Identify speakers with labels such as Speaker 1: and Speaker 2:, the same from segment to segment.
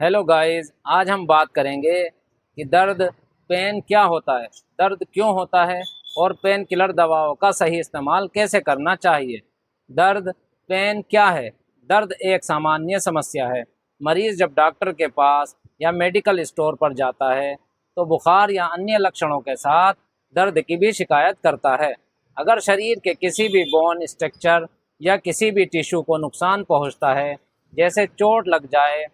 Speaker 1: Hello guys, आज हम बात करेंगे कि दर्द पेन क्या होता है, दर्द क्यों होता है और पेन किलर दवाओं का सही इस्तेमाल कैसे करना चाहिए। दर्द पेन क्या है? दर्द एक सामान्य समस्या है। मरीज जब डॉक्टर के पास या मेडिकल स्टोर पर जाता है तो बुखार या अन्य लक्षणों के साथ दर्द की भी शिकायत करता है। अगर शरीर के किसी भी बोन स्ट्रक्चर या किसी भी टिश्यू को नुकसान पहुंचता है, जैसे चोट लग जाए,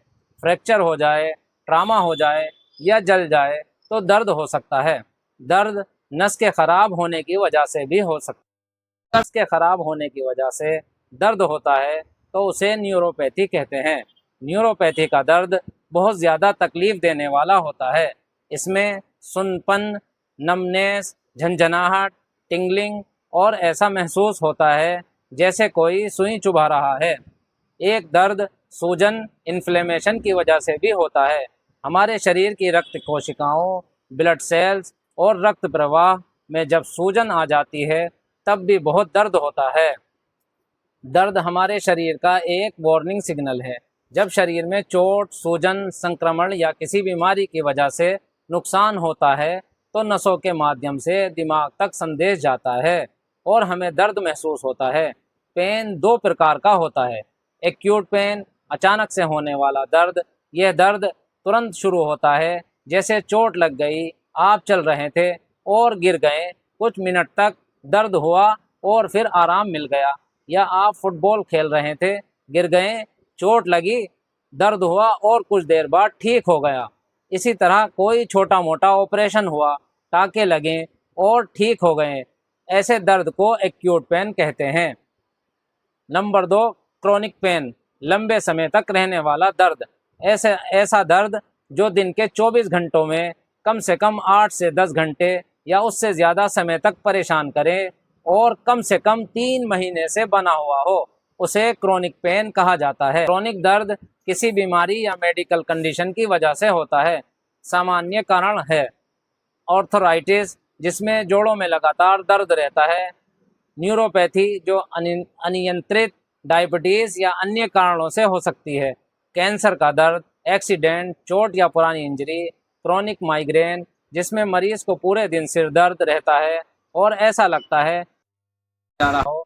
Speaker 1: फ्रैक्चर हो जाए, ट्रामा हो जाए या जल जाए, तो दर्द हो सकता है। दर्द नस के खराब होने की वजह से भी हो सकता है। नस के खराब होने की वजह से दर्द होता है तो उसे न्यूरोपैथी कहते हैं। न्यूरोपैथी का दर्द बहुत ज़्यादा तकलीफ देने वाला होता है। इसमें सुन्नपन, नमनेस, झंझनाहट, टिंगलिंग और ऐसा महसूस होता है जैसे कोई सुई चुभा रहा है। एक दर्द सूजन, इन्फ्लेमेशन की वजह से भी होता है। हमारे शरीर की रक्त कोशिकाओं, ब्लड सेल्स और रक्त प्रवाह में जब सूजन आ जाती है तब भी बहुत दर्द होता है। दर्द हमारे शरीर का एक वार्निंग सिग्नल है। जब शरीर में चोट, सूजन, संक्रमण या किसी बीमारी की वजह से नुकसान होता है तो नसों के माध्यम से दिमाग तक संदेश जाता है और हमें दर्द महसूस होता है। पेन दो प्रकार का होता है। एक्यूट पेन, अचानक से होने वाला दर्द। यह दर्द तुरंत शुरू होता है, जैसे चोट लग गई, आप चल रहे थे और गिर गए, कुछ मिनट तक दर्द हुआ और फिर आराम मिल गया। या आप फुटबॉल खेल रहे थे, गिर गए, चोट लगी, दर्द हुआ और कुछ देर बाद ठीक हो गया। इसी तरह कोई छोटा मोटा ऑपरेशन हुआ, टाँके लगे और ठीक हो गए। ऐसे दर्द को एक्यूट पेन कहते हैं। नंबर 2, क्रोनिक पेन, लंबे समय तक रहने वाला दर्द। ऐसा दर्द जो दिन के 24 घंटों में कम से कम 8 से 10 घंटे या उससे ज़्यादा समय तक परेशान करे और कम से कम 3 महीने से बना हुआ हो, उसे क्रोनिक पेन कहा जाता है। क्रोनिक दर्द किसी बीमारी या मेडिकल कंडीशन की वजह से होता है। सामान्य कारण है ऑर्थराइटिस, जिसमें जोड़ों में लगातार दर्द रहता है। न्यूरोपैथी, जो अनियंत्रित डायबिटीज़ या अन्य कारणों से हो सकती है। कैंसर का दर्द, एक्सीडेंट, चोट या पुरानी इंजरी। क्रोनिक माइग्रेन, जिसमें मरीज को पूरे दिन सिर दर्द रहता है और ऐसा लगता है जा रहा हो।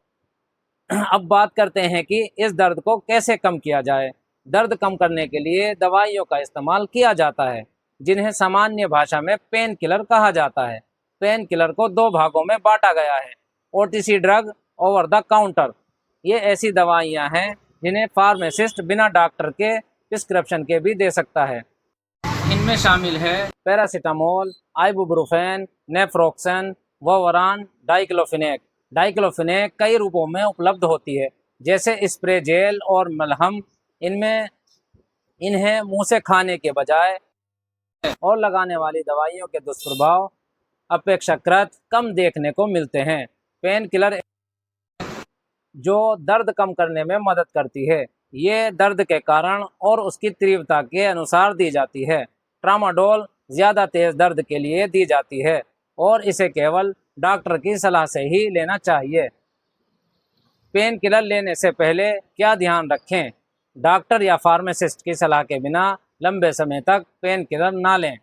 Speaker 1: अब बात करते हैं कि इस दर्द को कैसे कम किया जाए। दर्द कम करने के लिए दवाइयों का इस्तेमाल किया जाता है, जिन्हें सामान्य भाषा में पेन किलर कहा जाता है। पेन किलर को दो भागों में बांटा गया है। OTC drug, over the counter. ये ऐसी दवाइयाँ हैं जिन्हें फार्मासिस्ट बिना डॉक्टर के प्रिस्क्रिप्शन के भी दे सकता है। इनमें शामिल है पैरासीटामोल, आइबुप्रोफेन, नेफ्रोक्सन, वोवरान, डाइक्लोफिनेक। डाइक्लोफिनेक कई रूपों में उपलब्ध होती है, जैसे स्प्रे जेल और मलहम। इनमें इन्हें मुंह से खाने के बजाय और लगाने वाली दवाइयों के दुष्प्रभाव अपेक्षाकृत कम देखने को मिलते हैं। पेन किलर जो दर्द कम करने में मदद करती है, ये दर्द के कारण और उसकी तीव्रता के अनुसार दी जाती है। ट्रामाडोल ज़्यादा तेज़ दर्द के लिए दी जाती है और इसे केवल डॉक्टर की सलाह से ही लेना चाहिए। पेन किलर लेने से पहले क्या ध्यान रखें? डॉक्टर या फार्मासिस्ट की सलाह के बिना लंबे समय तक पेन किलर ना लें।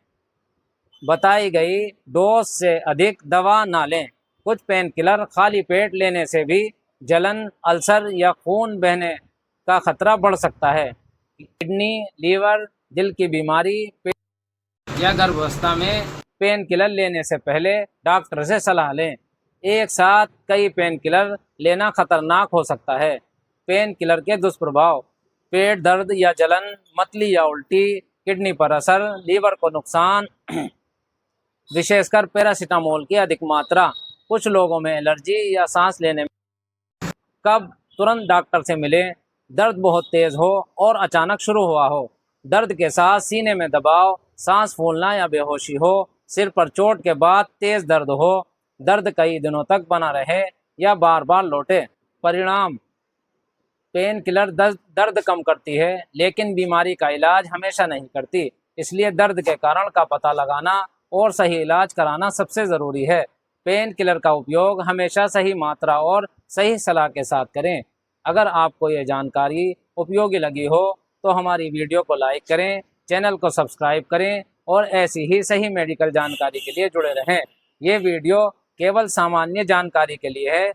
Speaker 1: बताई गई डोज से अधिक दवा ना लें। कुछ पेन किलर खाली पेट लेने से भी जलन, अल्सर या खून बहने का खतरा बढ़ सकता है। किडनी, लीवर, दिल की बीमारी या गर्भावस्था में पेन किलर लेने से पहले डॉक्टर से सलाह लें। एक साथ कई पेन किलर लेना खतरनाक हो सकता है। पेन किलर के दुष्प्रभाव: पेट दर्द या जलन, मतली या उल्टी, किडनी पर असर, लीवर को नुकसान, विशेषकर पैरासीटामोल की अधिक मात्रा, कुछ लोगों में एलर्जी या सांस लेने में। कब तुरंत डॉक्टर से मिलें? दर्द बहुत तेज हो और अचानक शुरू हुआ हो, दर्द के साथ सीने में दबाव, सांस फूलना या बेहोशी हो, सिर पर चोट के बाद तेज दर्द हो, दर्द कई दिनों तक बना रहे या बार बार लौटे। परिणाम: पेन किलर दर्द कम करती है, लेकिन बीमारी का इलाज हमेशा नहीं करती। इसलिए दर्द के कारण का पता लगाना और सही इलाज कराना सबसे ज़रूरी है। पेन किलर का उपयोग हमेशा सही मात्रा और सही सलाह के साथ करें। अगर आपको ये जानकारी उपयोगी लगी हो तो हमारी वीडियो को लाइक करें, चैनल को सब्सक्राइब करें और ऐसी ही सही मेडिकल जानकारी के लिए जुड़े रहें। ये वीडियो केवल सामान्य जानकारी के लिए है,